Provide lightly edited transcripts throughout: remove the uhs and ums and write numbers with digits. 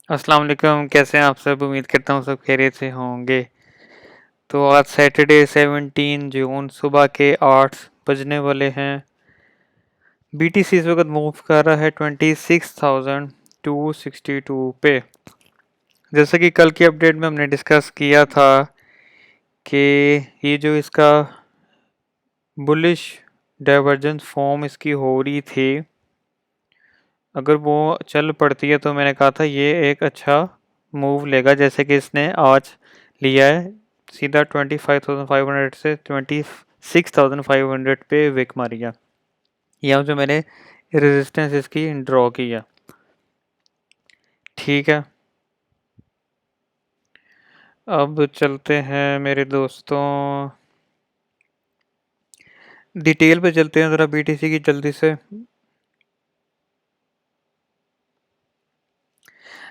अस्सलाम वालेकुम। कैसे हैं आप सब? उम्मीद करता हूँ सब खैरियत से होंगे। तो आज सैटरडे 17 जून सुबह के 8 बजने वाले हैं। बीटीसी इस वक्त मूव कर रहा है 26,262 पे। जैसे कि कल की अपडेट में हमने डिस्कस किया था कि ये जो इसका बुलिश डाइवर्जेंस फॉर्म इसकी हो रही थी, अगर वो चल पड़ती है तो मैंने कहा था ये एक अच्छा मूव लेगा, जैसे कि इसने आज लिया है। सीधा 25,500 से 26,500 पे विक मारी है। यहाँ जो मैंने रेजिस्टेंस इसकी ड्रॉ की है। ठीक है, अब चलते हैं मेरे दोस्तों, डिटेल पे चलते हैं ज़रा बीटीसी की जल्दी से।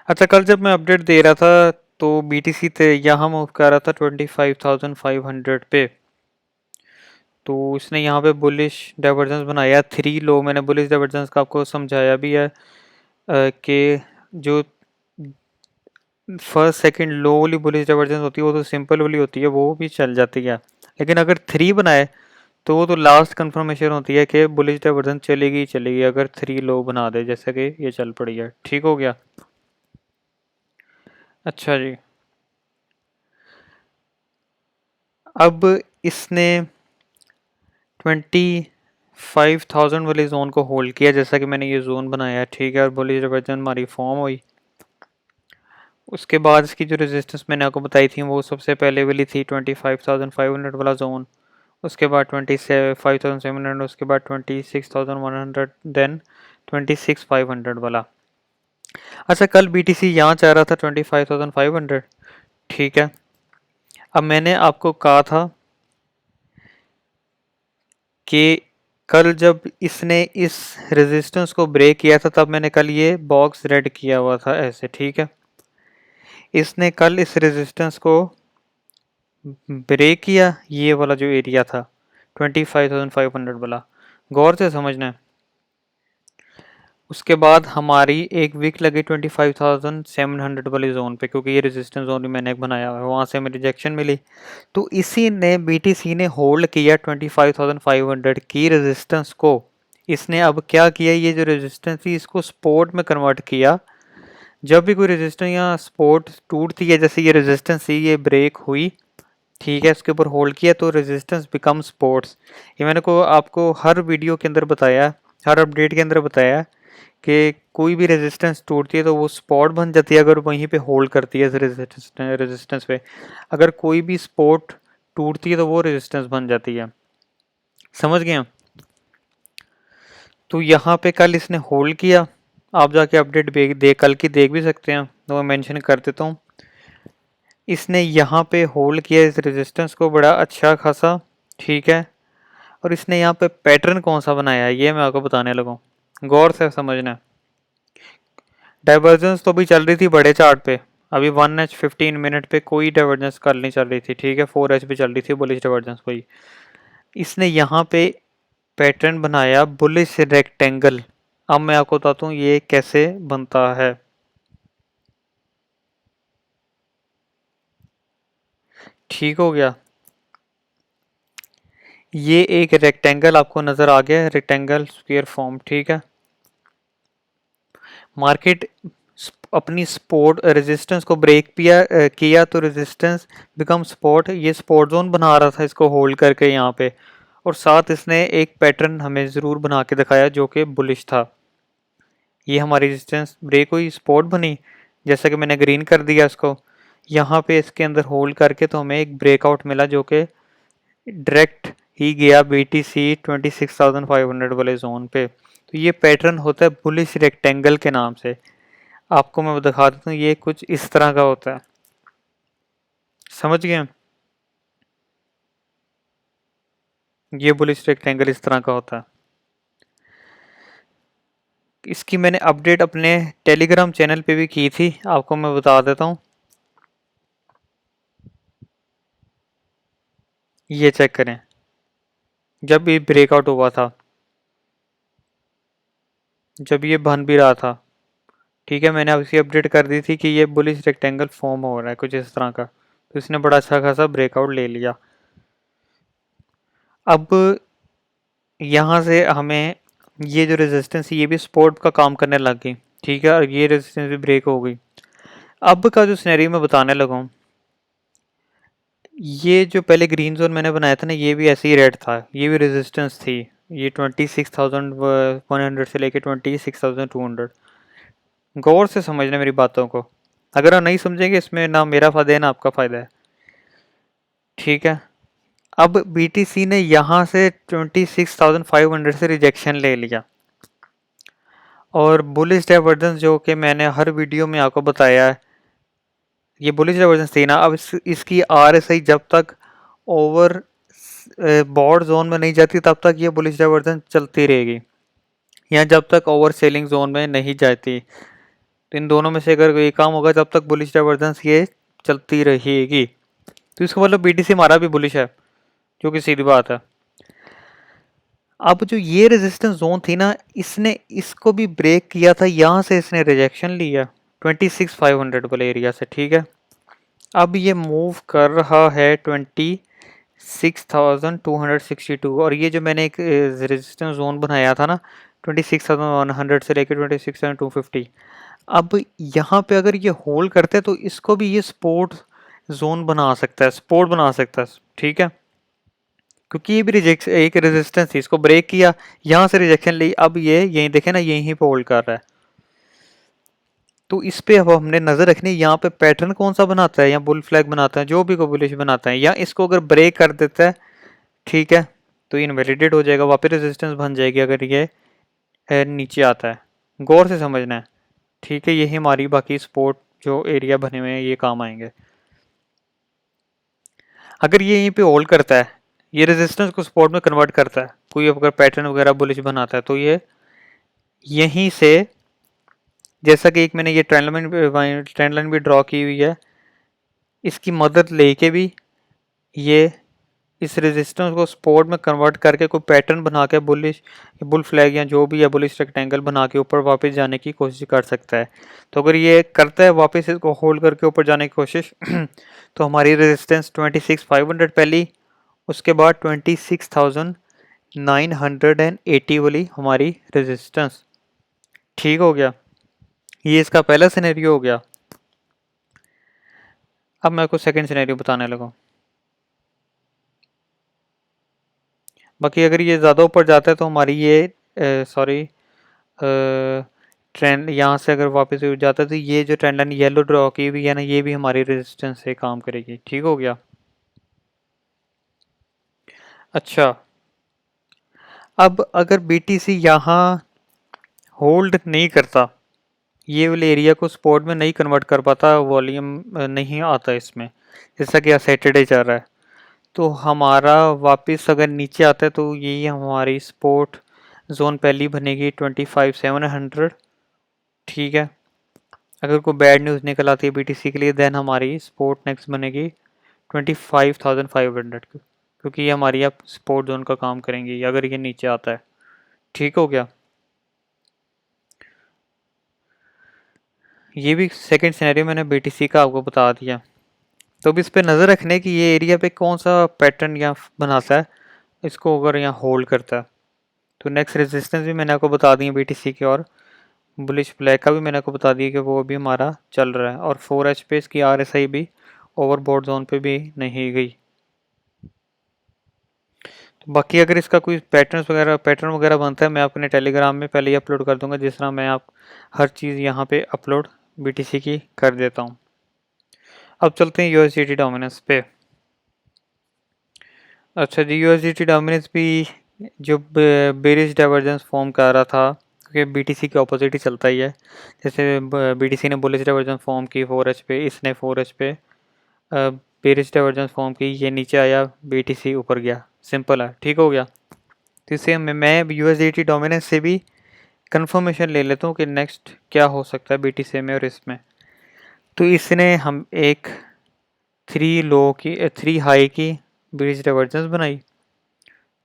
अच्छा, कल जब मैं अपडेट दे रहा था तो बीटीसी थे यहाँ मूव कर रहा था 25,500 पे। तो इसने यहाँ पे बुलिश डाइवर्जेंस बनाया 3 लो। मैंने बुलिश डाइवर्जेंस का आपको समझाया भी है कि जो फर्स्ट सेकंड लो वाली बुलिश डाइवर्जेंस होती है वो तो सिंपल वाली होती है, वो भी चल जाती है। लेकिन अगर 3 बनाए तो वो तो लास्ट कंफर्मेशन होती है कि बुलिश डाइवर्जेंस चलेगी ही चलेगी, अगर 3 लो बना दे जैसे कि ये चल पड़ी है। ठीक हो गया। अच्छा जी, अब इसने 25,000 वाले जोन को होल्ड किया, जैसा कि मैंने ये जोन बनाया है। ठीक है, और बुलिश डाइवर्जेंस हमारी फॉर्म हुई। उसके बाद इसकी जो रेजिस्टेंस मैंने आपको बताई थी वो सबसे पहले वाली थी 25,500 वाला जोन। उसके बाद 25,700, उसके बाद 26,100, देन 26,500 वाला। अच्छा, कल बीटीसी यहाँ चाह रहा था 25,500। ठीक है, अब मैंने आपको कहा था कि कल जब इसने इस रेजिस्टेंस को ब्रेक किया था तब मैंने कल ये बॉक्स रेड किया हुआ था ऐसे। ठीक है, इसने कल इस रेजिस्टेंस को ब्रेक किया, ये वाला जो एरिया था 25,500 वाला, गौर से समझना है। उसके बाद हमारी एक वीक लगी 25,700 वाले जोन पे, क्योंकि ये रेजिस्टेंस जोन भी मैंने एक बनाया हुआ है, वहाँ से हमें रिजेक्शन मिली। तो इसी ने बीटीसी ने होल्ड किया 25,500 की रेजिस्टेंस को। इसने अब क्या किया, ये जो रेजिस्टेंस थी इसको सपोर्ट में कन्वर्ट किया। जब भी कोई रेजिस्टेंस या सपोर्ट टूटती है, जैसे ये रेजिस्टेंस थी ये ब्रेक हुई, ठीक है, इसके ऊपर होल्ड किया तो रेजिस्टेंस बिकम सपोर्ट्स। ये मैंने को आपको हर वीडियो के अंदर बताया, हर अपडेट के अंदर बताया कि कोई भी रेजिस्टेंस टूटती है तो वो स्पॉट बन जाती है अगर वहीं पे होल्ड करती है रेजिस्टेंस पे। अगर कोई भी स्पॉट टूटती है तो वो रेजिस्टेंस बन जाती है। समझ गए? तो यहाँ पे कल इसने होल्ड किया। आप जाके अपडेट देख कल की देख भी सकते हैं, तो मैं मेंशन कर देता हूँ। इसने यहाँ पे होल्ड किया इस रेजिस्टेंस को बड़ा अच्छा खासा। ठीक है, और इसने यहाँ पे पैटर्न कौन सा बनाया है ये मैं आपको बताने लगा। गौर से समझना। डाइवर्जेंस तो भी चल रही थी बड़े चार्ट पे, अभी 1H 15 मिनट पे कोई डाइवर्जेंस कल नहीं चल रही थी। ठीक है, 4H पे चल रही थी बुलिश डाइवर्जेंस कोई। इसने यहाँ पे पैटर्न बनाया बुलिश रेक्टेंगल। अब मैं आपको बताता हूँ ये कैसे बनता है। ठीक हो गया, ये एक रेक्टेंगल आपको नजर आ गया, रेक्टेंगल स्क्वायर फॉर्म। ठीक है, मार्केट अपनी सपोर्ट रेजिस्टेंस को ब्रेक किया तो रेजिस्टेंस बिकम सपोर्ट, ये सपोर्ट जोन बना रहा था इसको होल्ड करके यहाँ पे। और साथ इसने एक पैटर्न हमें ज़रूर बना के दिखाया जो कि बुलिश था। ये हमारी रेजिस्टेंस ब्रेक हुई, सपोर्ट बनी, जैसा कि मैंने ग्रीन कर दिया इसको। यहाँ पे इसके अंदर होल्ड करके तो हमें एक ब्रेकआउट मिला जो कि डायरेक्ट ही गया BTC 26,500 वाले जोन पे। तो ये पैटर्न होता है बुलिश रेक्टेंगल के नाम से। आपको मैं दिखा देता हूँ, ये कुछ इस तरह का होता है। समझ गए? ये बुलिश रेक्टेंगल इस तरह का होता है। इसकी मैंने अपडेट अपने टेलीग्राम चैनल पे भी की थी, आपको मैं बता देता हूँ। ये चेक करें, जब ये ब्रेकआउट हुआ था, जब ये बन भी रहा था, ठीक है, मैंने अब इसी अपडेट कर दी थी कि ये बुलिश रेक्टेंगल फॉर्म हो रहा है कुछ इस तरह का, तो इसने बड़ा अच्छा खासा ब्रेकआउट ले लिया। अब यहाँ से हमें ये जो रेजिस्टेंस ये भी सपोर्ट का काम करने लग गई, ठीक है, और ये रेजिस्टेंस भी ब्रेक हो गई। अब का जो सिनेरियो मैं बताने लगा हूँ, ये जो पहले ग्रीन जोन मैंने बनाया था ना, ये भी ऐसे ही रेड था, ये भी रेजिस्टेंस थी, ये 26,100 से लेके 26,200। गौर से समझना मेरी बातों को, अगर आप नहीं समझेंगे इसमें ना मेरा फ़ायदा है ना आपका फ़ायदा है, ठीक है। अब बीटीसी ने यहाँ से 26,500 से रिजेक्शन ले लिया, और बुलिश डाइवर्जेंस जो कि मैंने हर वीडियो में आपको बताया है, ये बुलिश डाइवर्जेंस थी ना, अब इसकी आरएसआई जब तक ओवर बॉर्ड जोन में नहीं जाती तब तक ये बुलिश डाइवर्जेंस चलती रहेगी, या जब तक ओवर सेलिंग जोन में नहीं जाती। तो इन दोनों में से अगर कोई काम होगा तब तक बुलिश डाइवर्जेंस ये चलती रहेगी। तो इसका मतलब बीटीसी हमारा भी बुलिश है, जो कि सीधी बात है। अब जो ये रेजिस्टेंस जोन थी ना, इसने इसको भी ब्रेक किया था, यहाँ से इसने रिजेक्शन लिया 26,500 वाले एरिया से, ठीक है। अब ये मूव कर रहा है 26,262, और ये जो मैंने एक रेजिस्टेंस जोन बनाया था ना 26,100 से लेकर 26,250, अब यहाँ पे अगर ये होल्ड करते हैं तो इसको भी ये सपोर्ट जोन बना सकता है, सपोर्ट बना सकता है, ठीक है, क्योंकि ये भी रिजेक्ट एक रेजिस्टेंस थी, इसको ब्रेक किया, यहाँ से रिजेक्शन ली, अब ये यहीं देखे ना यहीं पे होल्ड कर रहा है। तो इस पे अब हमने नजर रखनी है, यहाँ पे पैटर्न कौन सा बनाता है, या बुल फ्लैग बनाता है, जो भी को बुलिश बनाता है, या इसको अगर ब्रेक कर देता है, ठीक है, तो इनवैलिडेट हो जाएगा, वापस रेजिस्टेंस बन जाएगी अगर ये नीचे आता है। गौर से समझना है, ठीक है, यही हमारी बाकी सपोर्ट जो एरिया बने हुए हैं ये काम आएंगे। अगर ये यहीं पे होल्ड करता है, ये रेजिस्टेंस को सपोर्ट में कन्वर्ट करता है, कोई अगर पैटर्न वगैरह बुलिश बनाता है, तो ये यहीं से, जैसा कि एक मैंने ये ट्रेंड लाइन भी ड्रॉ की हुई है, इसकी मदद लेके भी ये इस रेजिस्टेंस को सपोर्ट में कन्वर्ट करके कोई पैटर्न बना के बुलिश बुल फ्लैग या जो भी है बुलिश रेक्टेंगल बना के ऊपर वापस जाने की कोशिश कर सकता है। तो अगर ये करता है वापस इसको होल्ड करके ऊपर जाने की कोशिश तो हमारी रेजिस्टेंस 26,500 पहली, उसके बाद 26,980 वाली हमारी रेजिस्टेंस, ठीक हो गया, ये इसका पहला सिनेरियो हो गया। अब मैं आपको सेकंड सिनेरियो बताने लगा। बाकी अगर ये ज़्यादा ऊपर जाता है तो हमारी ये सॉरी ट्रेंड यहाँ से अगर वापस जाता है तो ये जो ट्रेंड लाइन येलो ड्रॉ की हुई है ना, ये भी हमारी रेजिस्टेंस से काम करेगी, ठीक हो गया। अच्छा, अब अगर बीटीसी यहाँ होल्ड नहीं करता, ये वाले एरिया को सपोर्ट में नहीं कन्वर्ट कर पाता, वॉल्यूम नहीं आता इसमें, जैसा कि आज सैटरडे चल रहा है, तो हमारा वापस अगर नीचे आता है तो यही हमारी सपोर्ट जोन पहली बनेगी 25,700, ठीक है। अगर कोई बैड न्यूज़ निकल आती है बीटीसी के लिए, देन हमारी सपोर्ट नेक्स्ट बनेगी 25,500, क्योंकि ये हमारी अब सपोर्ट जोन का काम करेंगी अगर ये नीचे आता है, ठीक हो गया। ये भी सेकंड सिनेरियो मैंने बीटीसी का आपको बता दिया। तो अब इस पे नज़र रखने की ये एरिया पे कौन सा पैटर्न यहाँ बनाता है, इसको अगर यहाँ होल्ड करता है तो नेक्स्ट रेजिस्टेंस भी मैंने आपको बता दी है बीटीसी की, और बुलिश फ्लैग का भी मैंने आपको बता दिया कि वो भी हमारा चल रहा है, और 4H पे इसकी आरएसआई भी ओवरबोर्ड जोन पे भी नहीं गई। तो बाकी अगर इसका कोई पैटर्न वगैरह बनता है, मैं अपने टेलीग्राम में पहले ही अपलोड कर दूंगा, जिस तरह मैं आप हर चीज़ यहाँ पे अपलोड बीटीसी की कर देता हूँ। अब चलते हैं यूएसडीटी डोमिनेंस पे। अच्छा जी, यूएसडीटी डोमिनेंस भी जो बेरिश डाइवर्जेंस फॉर्म कर रहा था, क्योंकि बीटीसी के ऑपोजिट ही चलता ही है, जैसे बीटीसी ने बुलिश डाइवर्जेंस फॉर्म की 4H पे, इसने 4H पे बेरिश डाइवर्जेंस फॉर्म की, ये नीचे आया, बीटीसी ऊपर गया, सिंपल है, ठीक हो गया। तो इससे मैं यूएसडीटी डोमिनेंस से भी कंफर्मेशन ले लेता हूँ कि नेक्स्ट क्या हो सकता है बीटीसी में और इसमें। तो इसने हम एक 3 हाई की बेरिश डाइवर्जेंस बनाई,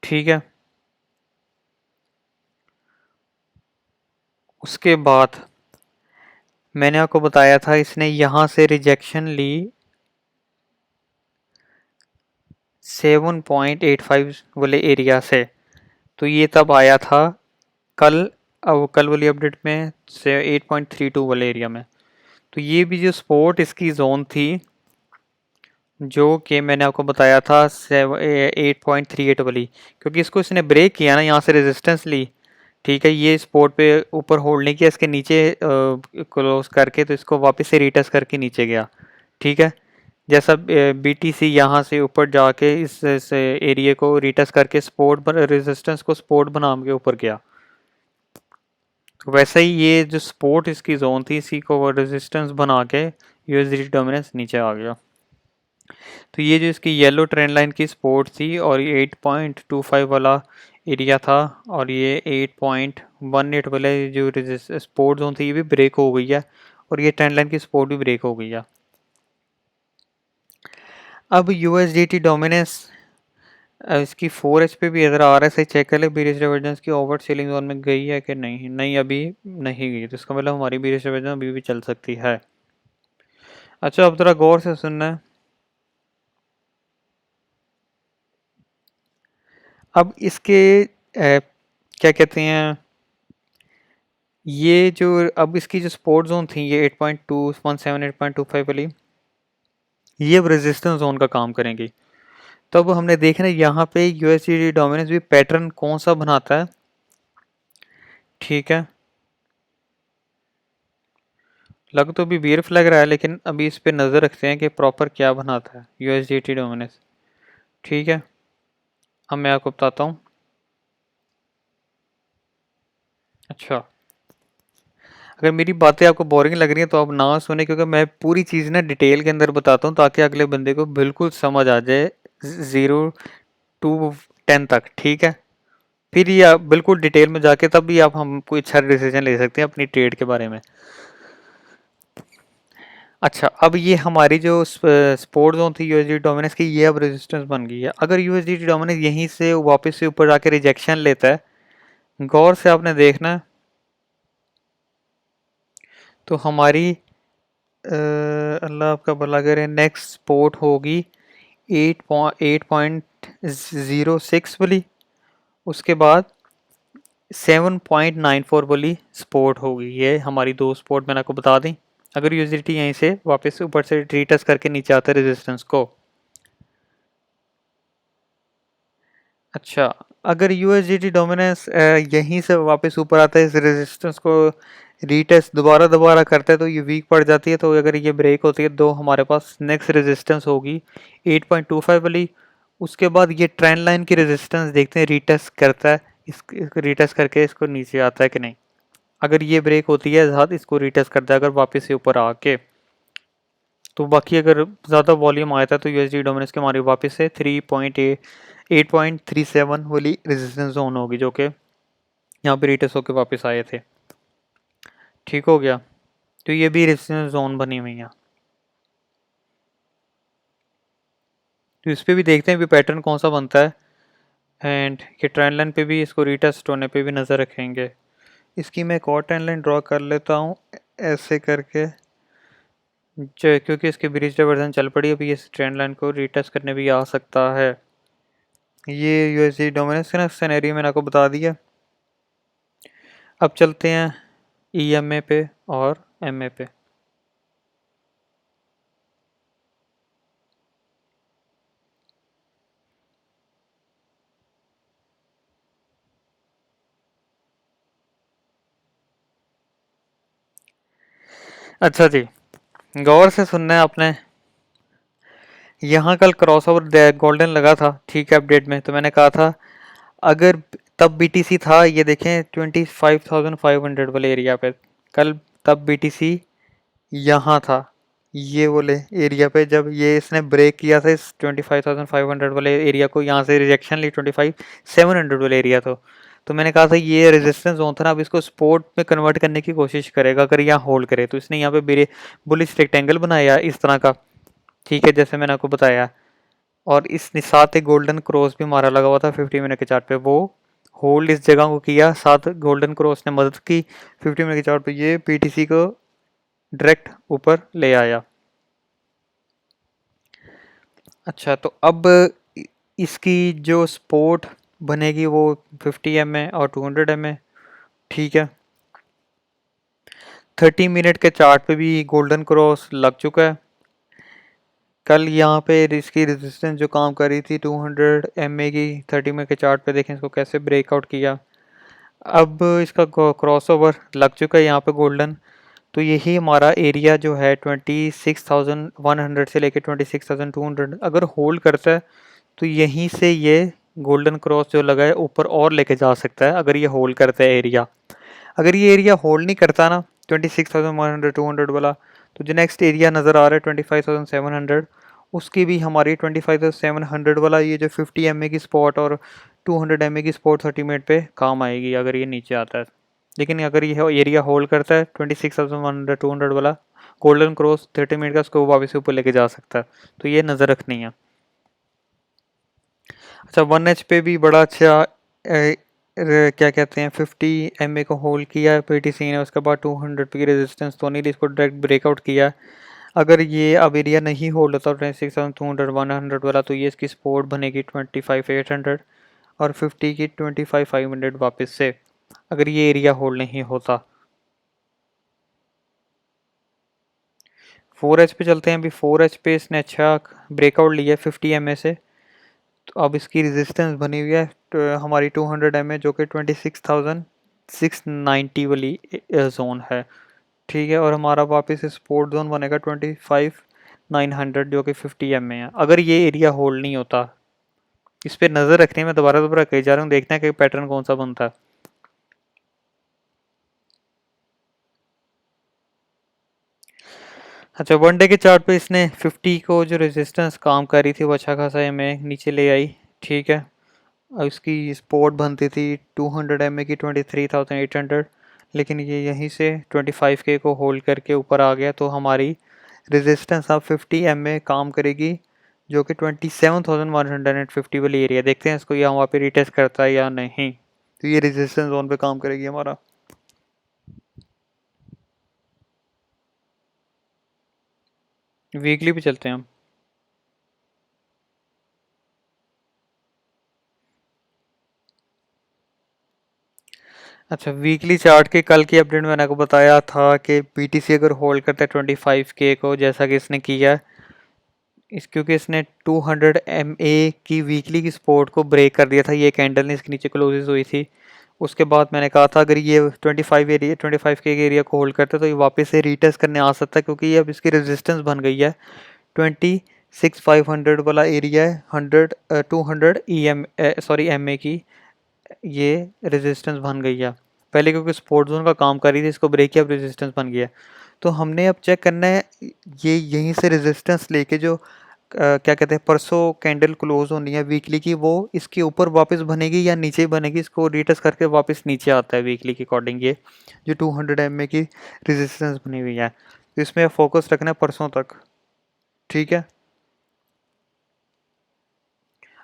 ठीक है। उसके बाद मैंने आपको बताया था इसने यहाँ से रिजेक्शन ली 7.85 वाले एरिया से, तो ये तब आया था कल, अब कल वाली अपडेट में से 8.32 वाले एरिया में। तो ये भी जो सपोर्ट इसकी जोन थी, जो कि मैंने आपको बताया था 8.38 वाली, क्योंकि इसको इसने ब्रेक किया ना, यहाँ से रेजिस्टेंस ली, ठीक है, ये सपोर्ट पे ऊपर होल्ड नहीं किया, इसके नीचे क्लोज करके, तो इसको वापस से रीटेस्ट करके नीचे गया, ठीक है। जैसा BTC यहाँ से ऊपर जाके इस एरिया को रीटेस्ट करके सपोर्ट रेजिस्टेंस को सपोर्ट बना के ऊपर गया, तो वैसे ही ये जो सपोर्ट इसकी जोन थी, इसी को रेजिस्टेंस बना के USDT डोमिनेंस नीचे आ गया। तो ये जो इसकी येलो ट्रेंड लाइन की सपोर्ट थी और ये 8.25 वाला एरिया था, और ये 8.18 वाले जो सपोर्ट जोन थी ये भी ब्रेक हो गई है, और ये ट्रेंड लाइन की सपोर्ट भी ब्रेक हो गई है। अब USDT डोमिनेंस इसकी 4H पे भी इधर आ रहा है, सही चेक कर ले बीरिश डाइवर्जेंस की ओवर सेलिंग जोन में गई है कि नहीं, नहीं अभी नहीं गई, तो इसका मतलब हमारी बीरिश डाइवर्जेंस अभी भी चल सकती है। अच्छा, अब थोड़ा गौर से सुनना है। अब इसके क्या कहते हैं, ये जो अब इसकी जो सपोर्ट जोन थी ये 8.217 8.25 वाली, ये अब रेजिस्टेंस जोन का काम करेंगी। तो अब हमने देखना है यहाँ पे USDT डोमिनेंस भी पैटर्न कौन सा बनाता है, ठीक है। लग तो भी बीयर फ्लैग रहा है, लेकिन अभी इस पे नज़र रखते हैं कि प्रॉपर क्या बनाता है USDT डोमिनेंस, ठीक है। अब मैं आपको बताता हूँ। अच्छा, अगर मेरी बातें आपको बोरिंग लग रही हैं तो आप ना सुने, क्योंकि मैं पूरी चीज़ ना डिटेल के अंदर बताता हूँ, ताकि अगले बंदे को बिल्कुल समझ आ जाए 0 to 10 तक, ठीक है। फिर ये आप बिल्कुल डिटेल में जाके तब भी आप हम कोई अच्छा डिसीजन ले सकते हैं अपनी ट्रेड के बारे में। अच्छा, अब ये हमारी जो सपोर्ट जोन थी USDT डोमिनेंस की, ये अब रेजिस्टेंस बन गई है। अगर USDT डोमिनेंस यहीं से वापस से ऊपर जाके रिजेक्शन लेता है, गौर से आपने देखना है, तो हमारी अल्लाह आपका भला करे, नेक्स्ट सपोर्ट होगी 8.06 वाली, उसके बाद 7.94 वाली सपोर्ट होगी। ये हमारी दो सपोर्ट मैंने आपको बता दी। अगर USDT यहीं से वापस ऊपर से रिटेस्ट करके नीचे आता है रेजिस्टेंस को। अच्छा, अगर USDT डोमिनेंस यहीं से वापस ऊपर आता है, इस रेजिस्टेंस को रीटेस्ट दोबारा दोबारा करता है, तो ये वीक पड़ जाती है। तो अगर ये ब्रेक होती है, तो हमारे पास नेक्स्ट रेजिस्टेंस होगी 8.25 वाली। उसके बाद ये ट्रेंड लाइन की रेजिस्टेंस देखते हैं, रीटेस्ट करता है, इसको रीटेस्ट करके इसको नीचे आता है कि नहीं। अगर ये ब्रेक होती है साथ इसको रीटेस्ट करता है, अगर वापस से ऊपर आके, तो बाकी अगर ज़्यादा वॉल्यूम आया था तो USD डोमिनेंस के हमारी वापस से 8.37 वाली रेजिस्टेंस जोन होगी, जो कि यहाँ पे रिटेस्ट होकर वापस आए थे, ठीक हो गया। तो ये भी रेजिस्टेंस जोन बनी हुई है। तो इस पर भी देखते हैं भी पैटर्न कौन सा बनता है, एंड ये ट्रेंड लाइन पे भी इसको रीटेस्ट होने पे भी नज़र रखेंगे। इसकी मैं एक और ट्रेंड लाइन ड्रॉ कर लेता हूँ ऐसे करके, जो क्योंकि इसके ब्रिज डाइवर्जन चल पड़ी, अभी इस ट्रेंड लाइन को रीटेस्ट करने भी आ सकता है। ये USD डोमिनेंस का ना सिनेरियो मैंने आपको बता दिया। अब चलते हैं EMA पे और MA पे। अच्छा जी, गौर से सुनना है आपने। यहाँ कल क्रॉस ओवर गोल्डन लगा था, ठीक है, अपडेट में। तो मैंने कहा था अगर तब BTC था, ये देखें 25,500 वाले एरिया पे कल, तब BTC यहाँ था ये वाले एरिया पे, जब ये इसने ब्रेक किया था इस 25,500 वाले एरिया को, यहाँ से रिजेक्शन ली 25,700 वाले एरिया। तो मैंने कहा था ये रेजिस्टेंस जोन था ना, अब इसको सपोर्ट में कन्वर्ट करने की कोशिश करेगा, अगर यहाँ होल्ड करे। तो इसने यहाँ पे मेरे बुलिश रेक्टेंगल बनाया इस तरह का, ठीक है, जैसे मैंने आपको बताया। और इसने साथ एक गोल्डन क्रॉस भी मारा लगा हुआ था 50 मिनट के चार्ट पे, वो होल्ड इस जगह को किया, साथ गोल्डन क्रॉस ने मदद की 50 मिनट के चार्ट पे ये BTC को डायरेक्ट ऊपर ले आया। अच्छा, तो अब इसकी जो सपोर्ट बनेगी वो 50 एम है और 200 एम है। ठीक है, 30 मिनट के चार्ट पे भी गोल्डन क्रॉस लग चुका है। कल यहाँ पे इसकी रेजिस्टेंस जो काम कर रही थी 200 एम ए की, 30 मिनट के चार्ट पे देखें इसको कैसे ब्रेकआउट किया। अब इसका क्रॉस ओवर लग चुका है यहाँ पे गोल्डन। तो यही हमारा एरिया जो है 26,100 से लेके 26,200 अगर होल्ड करता है तो यहीं से ये गोल्डन क्रॉस जो लगा है ऊपर और लेके जा सकता है अगर ये होल्ड करता है एरिया। अगर ये एरिया होल्ड नहीं करता ना 26,100 200 वाला, तो जो नेक्स्ट एरिया नज़र आ रहा है 25,700, उसकी भी हमारी 25,700 वाला ये जो 50 एम ए की स्पॉट और 200 एम ए की स्पॉट 30 मिनट पे काम आएगी अगर ये नीचे आता है। लेकिन अगर ये एरिया होल्ड करता है 26,100 200 वाला गोल्डन क्रॉस 30 मिनट का, उसको वापस ऊपर लेके जा सकता है। तो ये नज़र रखनी है। अच्छा, 1H पे भी बड़ा अच्छा क्या कहते हैं 50 एम ए को होल्ड किया पीटीसी ने, उसके बाद 200 पे की रेजिस्टेंस तो नहीं ली, इसको डायरेक्ट ब्रेकआउट किया। अगर ये अब एरिया नहीं होल्ड होता 26,200 100 वाला, तो ये इसकी सपोर्ट बनेगी 25,800 और 50 की 25,500 वापस से, अगर ये एरिया होल्ड नहीं होता। 4H पे चलते हैं। अभी 4H पे इसने अच्छा ब्रेकआउट लिया 50 एम ए से। तो अब इसकी रेजिस्टेंस बनी हुई है तो हमारी 200 एम ए जो कि 26,690 वाली जोन है। ठीक है, और हमारा वापस सपोर्ट जोन बनेगा 25,900 जो कि 50 एम ए है अगर ये एरिया होल्ड नहीं होता। इस पर नज़र रखनी है, मैं दोबारा दोबारा कही जा रहा हूँ, देखते हैं कि पैटर्न कौन सा बनता है। अच्छा, 1 डे के चार्ट पे इसने 50 को जो रेजिस्टेंस काम कर रही थी वो अच्छा खासा एम ए नीचे ले आई। ठीक है, और इसकी सपोर्ट बनती थी 200 एम ए की 23,800, लेकिन ये यहीं से 25K को होल्ड करके ऊपर आ गया। तो हमारी रेजिस्टेंस अब 50 एम ए काम करेगी जो कि 27,150 वाली एरिया। देखते हैं इसको यहाँ वहाँ पे रिटेस्ट करता है या नहीं। तो ये रेजिस्टेंस जोन पे काम करेगी हमारा। वीकली पे चलते हैं हम। अच्छा, वीकली चार्ट के कल की अपडेट मैंने आपको बताया था कि बीटीसी अगर होल्ड करता है 25K को, जैसा कि इसने किया है, क्योंकि इसने 200 एम ए की वीकली की सपोर्ट को ब्रेक कर दिया था, ये कैंडल ने इसके नीचे क्लोजेस हुई थी। उसके बाद मैंने कहा था अगर ये 25K के एरिया को होल्ड करता है तो ये वापस से रीटेस्ट करने आ सकता है, क्योंकि ये अब इसकी रेजिस्टेंस बन गई है 26,500 वाला एरिया है 200 E M sorry M A की, ये रेजिस्टेंस बन गई है। पहले क्योंकि सपोर्ट जोन का काम कर रही थी, इसको ब्रेक किया, अब रेजिस्टेंस बन गया। तो हमने अब चेक करना है ये यहीं से रेजिस्टेंस लेके जो क्या कहते हैं परसों कैंडल क्लोज होनी है वीकली की, वो इसके ऊपर वापस बनेगी या नीचे बनेगी, इसको रिटेस्ट करके वापस नीचे आता है वीकली के अकॉर्डिंग ये जो 200 एम ए की रेजिस्टेंस बनी हुई है। तो इसमें फोकस रखना है परसों तक। ठीक है,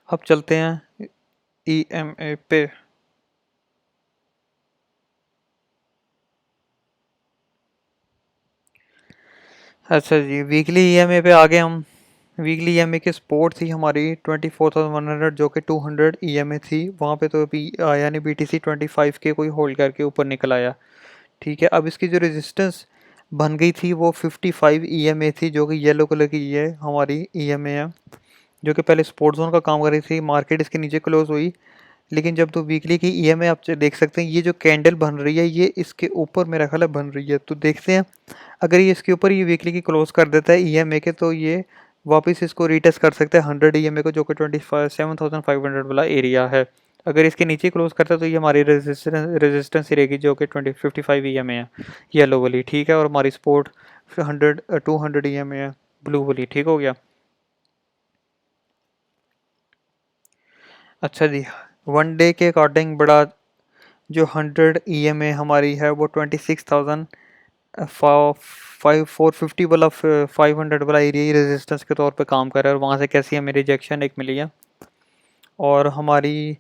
अब चलते हैं ई एम ए पे। अच्छा जी, वीकली ईएमए पे आ गए हम। वीकली ईएमए की सपोर्ट थी हमारी 24,100 जो कि 200 ईएमए थी, वहाँ पे तो अभी आया नहीं बीटीसी 25K कोई होल्ड करके ऊपर निकल आया। ठीक है, अब इसकी जो रेजिस्टेंस बन गई थी वो 55 ईएमए थी जो कि येलो कलर की ये हमारी ईएमए है, जो कि पहले सपोर्ट जोन का काम कर रही थी। मार्केट इसके नीचे क्लोज हुई, लेकिन जब तो वीकली की ईएमए आप देख सकते हैं, ये जो कैंडल बन रही है ये इसके ऊपर मेरा ख्याल है बन रही है। तो देखते हैं अगर ये इसके ऊपर ये वीकली की क्लोज कर देता है ईएमए के, तो ये वापस इसको रीटेस्ट कर सकते हैं 100 ईएमए को जो कि 27,500 वाला एरिया है। अगर इसके नीचे क्लोज करता है तो ये हमारी रेजिस्टेंस ही रहेगी जो कि 55 ईएमए है येलो वाली। ठीक है, और हमारी सपोर्ट 200 ईएमए है ब्लू वाली। ठीक हो गया। अच्छा जी, 1 डे के अकॉर्डिंग बड़ा जो 100 ईएमए हमारी है वो 26,000 450 वाला 500 वाला एरिया ही रेजिस्टेंस के तौर पे काम कर रहा है, और वहाँ से कैसी हमें रिजेक्शन एक मिली है। और हमारी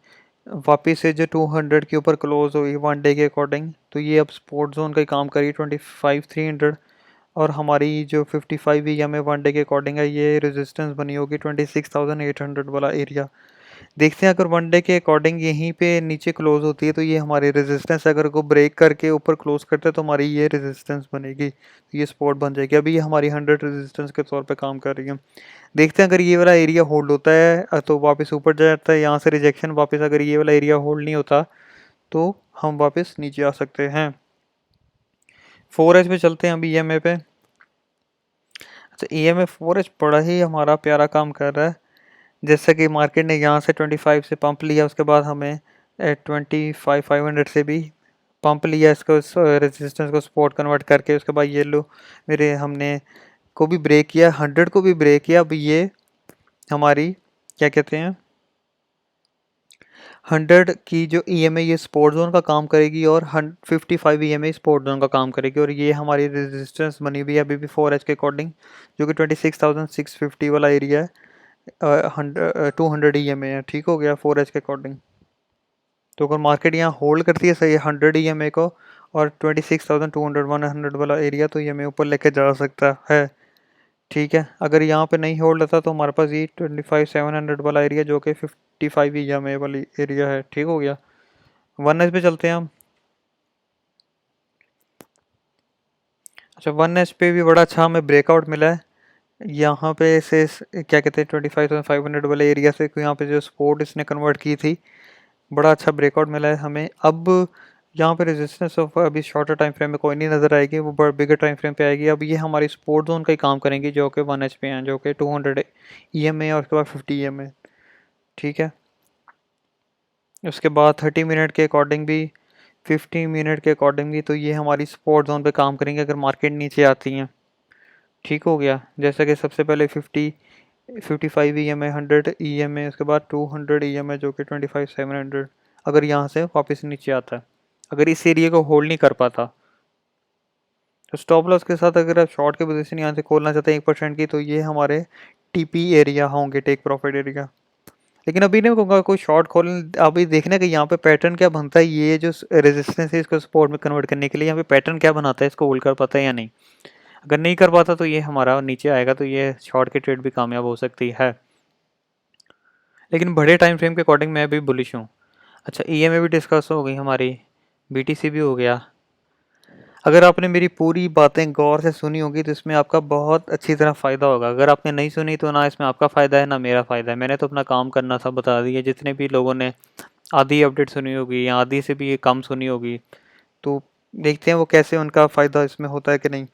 वापस से जो 200 के ऊपर क्लोज हुई 1 डे के अकॉर्डिंग, तो ये अब स्पोर्ट जोन का ही काम करी 25,300 और हमारी जो 55 EMA वन डे के अकॉर्डिंग है, ये रेजिस्टेंस बनी होगी 26,800 वाला एरिया। देखते हैं अगर वन डे के अकॉर्डिंग यहीं पे नीचे क्लोज होती है तो ये हमारी रेजिस्टेंस, अगर को ब्रेक करके ऊपर क्लोज करते हैं तो हमारी ये रेजिस्टेंस बनेगी, ये सपोर्ट बन जाएगी। अभी ये हमारी 100 रेजिस्टेंस के तौर पे काम कर रही है। देखते हैं अगर ये वाला एरिया होल्ड होता है तो वापस ऊपर जाता है, यहाँ से रिजेक्शन वापस, अगर ये वाला एरिया होल्ड नहीं होता तो हम वापस नीचे आ सकते हैं। 4H पे चलते हैं अभी EMA पे। अच्छा, EMA 4H बड़ा ही हमारा प्यारा काम कर रहा है। जैसे कि मार्केट ने यहाँ से 25 से पंप लिया, उसके बाद हमें 25,500 से भी पंप लिया, इसको रेजिस्टेंस को सपोर्ट कन्वर्ट करके, उसके बाद ये लो मेरे हमने को भी ब्रेक किया, 100 को भी ब्रेक किया। अब ये हमारी क्या कहते हैं 100 की जो EMA ये स्पोर्ट जोन का काम करेगी और 55 EMA स्पोर्ट जोन का काम करेगी, और ये हमारी रेजिस्टेंस बनी हुई है अभी भी 4H के अकॉर्डिंग, जो कि 26,650 वाला एरिया है। 200 EMA है, ठीक हो गया 4H के अकॉर्डिंग। तो अगर मार्केट यहाँ होल्ड करती है सही 100 EMA को और 26,200 100 वाला एरिया, तो EMA ऊपर लेके जा सकता है, ठीक है। अगर यहाँ पे नहीं होल्ड होता तो हमारे पास ये 25,700 वाला एरिया, जो कि 55 EMA वाली एरिया है, ठीक हो गया। 1H पे चलते हैं हम। अच्छा, 1H पे भी बड़ा अच्छा हमें ब्रेकआउट मिला है। यहाँ पे से क्या कहते हैं 25,500 वाले एरिया से यहाँ पे जो सपोर्ट इसने कन्वर्ट की थी, बड़ा अच्छा ब्रेकआउट मिला है हमें। अब यहाँ पे रेजिस्टेंस ऑफ अभी शॉर्टर टाइम फ्रेम में कोई नहीं नज़र आएगी, वो बड़ा बिगर टाइम फ्रेम पे आएगी। अब ये हमारी सपोर्ट जोन का ही काम करेंगी, जो कि 1H पे हैं, जो कि 200 EMA और उसके बाद 50 EMA, ठीक है। उसके बाद 30 मिनट के अकॉर्डिंग भी, 50 मिनट के अकॉर्डिंग भी, तो ये हमारी सपोर्ट जोन पे काम करेंगे अगर मार्केट नीचे आती हैं, ठीक हो गया। जैसा कि सबसे पहले 55 EMA, 100 EMA, उसके बाद 200 EMA, जो कि 25,700, अगर यहाँ से वापस नीचे आता है, अगर इस एरिया को होल्ड नहीं कर पाता, तो स्टॉप लॉस के साथ अगर आप शॉर्ट की पोजीशन यहाँ से खोलना चाहते हैं 1% की, तो ये हमारे TP एरिया होंगे, टेक प्रॉफिट एरिया। लेकिन अभी नहीं कहूँगा कोई शॉर्ट खोल, अभी देखने का यहाँ पे पैटर्न क्या बनता है, ये जो रेजिस्टेंस है इसको सपोर्ट में कन्वर्ट करने के लिए यहाँ पे पैटर्न क्या बनाता है, इसको होल्ड कर पाता है या नहीं। अगर नहीं कर पाता तो ये हमारा नीचे आएगा, तो ये शॉर्ट की ट्रेड भी कामयाब हो सकती है। लेकिन बड़े टाइम फ्रेम के अकॉर्डिंग मैं भी बुलिश हूँ। अच्छा, EMA भी डिस्कस हो गई हमारी, BTC भी हो गया। अगर आपने मेरी पूरी बातें गौर से सुनी होगी तो इसमें आपका बहुत अच्छी तरह फ़ायदा होगा। अगर आपने नहीं सुनी तो ना इसमें आपका फ़ायदा है ना मेरा फ़ायदा है। मैंने तो अपना काम करना था बता दिया। जितने भी लोगों ने आधी अपडेट सुनी होगी या आधी से भी कम सुनी होगी, तो देखते हैं वो कैसे उनका फ़ायदा इसमें होता है कि नहीं।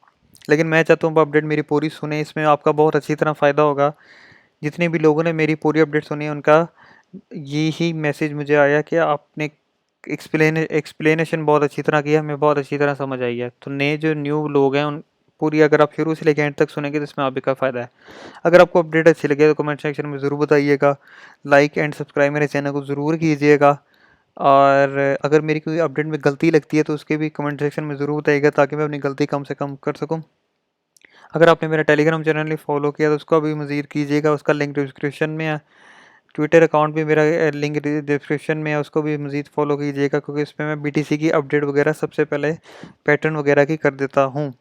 लेकिन मैं चाहता हूँ वो अपडेट मेरी पूरी सुने, इसमें आपका बहुत अच्छी तरह फ़ायदा होगा। जितने भी लोगों ने मेरी पूरी अपडेट सुनी है उनका यही मैसेज मुझे आया कि आपने एक्सप्लेनेशन बहुत अच्छी तरह किया, हमें बहुत अच्छी तरह समझ आई है। तो नए जो न्यू लोग हैं उन पूरी अगर आप शुरू से लेकर एंड तक सुनेंगे तो इसमें आपका फ़ायदा है। अगर आपको अपडेट अच्छी लगे तो कमेंट सेक्शन में ज़रूर बताइएगा। लाइक एंड सब्सक्राइब मेरे चैनल को ज़रूर कीजिएगा। और अगर मेरी कोई अपडेट में गलती लगती है तो उसके भी कमेंट सेक्शन में ज़रूर बताइएगा, ताकि मैं अपनी गलती कम से कम कर सकूँ। अगर आपने मेरा टेलीग्राम चैनल नहीं फॉलो किया तो उसको भी मज़ीद कीजिएगा, उसका लिंक डिस्क्रिप्शन में है। ट्विटर अकाउंट भी मेरा लिंक डिस्क्रिप्शन में है, उसको भी मज़ीद फॉलो कीजिएगा, क्योंकि इसमें मैं BTC की अपडेट वगैरह सबसे पहले पैटर्न वगैरह की कर देता हूँ।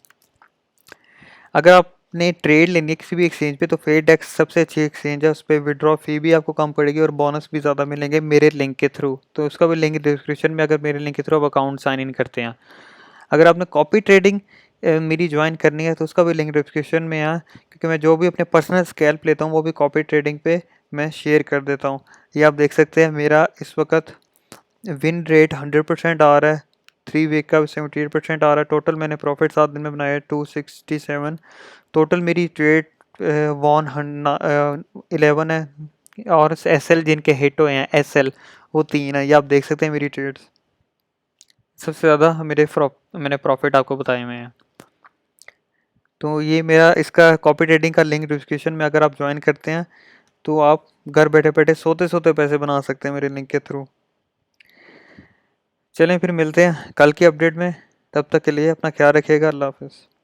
अगर आपने ट्रेड लेनी है किसी भी एक्सचेंज पे तो फेडेक्स सबसे अच्छी एक्सचेंज है, उस पर विड्रॉ फ़ी भी आपको कम पड़ेगी और बोनस भी ज़्यादा मिलेंगे मेरे लिंक के थ्रू। तो उसका भी लिंक डिस्क्रिप्शन में, अगर मेरे लिंक के थ्रू आप अकाउंट साइन इन करते हैं। अगर आपने कॉपी ट्रेडिंग मेरी ज्वाइन करनी है तो उसका भी लिंक डिस्क्रिप्शन में है, क्योंकि मैं जो भी अपने पर्सनल स्कैल्प लेता हूँ वो भी कॉपी ट्रेडिंग पे मैं शेयर कर देता हूँ। ये आप देख सकते हैं मेरा इस वक्त विन रेट 100% आ रहा है, 3 वीक का 78% आ रहा है। टोटल मैंने प्रॉफिट 7 दिन में बनाया है 267। टोटल मेरी ट्रेड 11 है, और SL जिनके हिट हुए हैं SL वो 3 है। ये आप देख सकते हैं मेरी ट्रेड्स सबसे ज़्यादा मैंने प्रॉफिट आपको बताए हुए हैं। तो ये मेरा इसका कॉपी ट्रेडिंग का लिंक डिस्क्रिप्शन में, अगर आप ज्वाइन करते हैं तो आप घर बैठे बैठे सोते सोते पैसे बना सकते हैं मेरे लिंक के थ्रू। चलें फिर मिलते हैं कल की अपडेट में, तब तक के लिए अपना ख्याल रखिएगा। अल्लाह हाफ़िज़।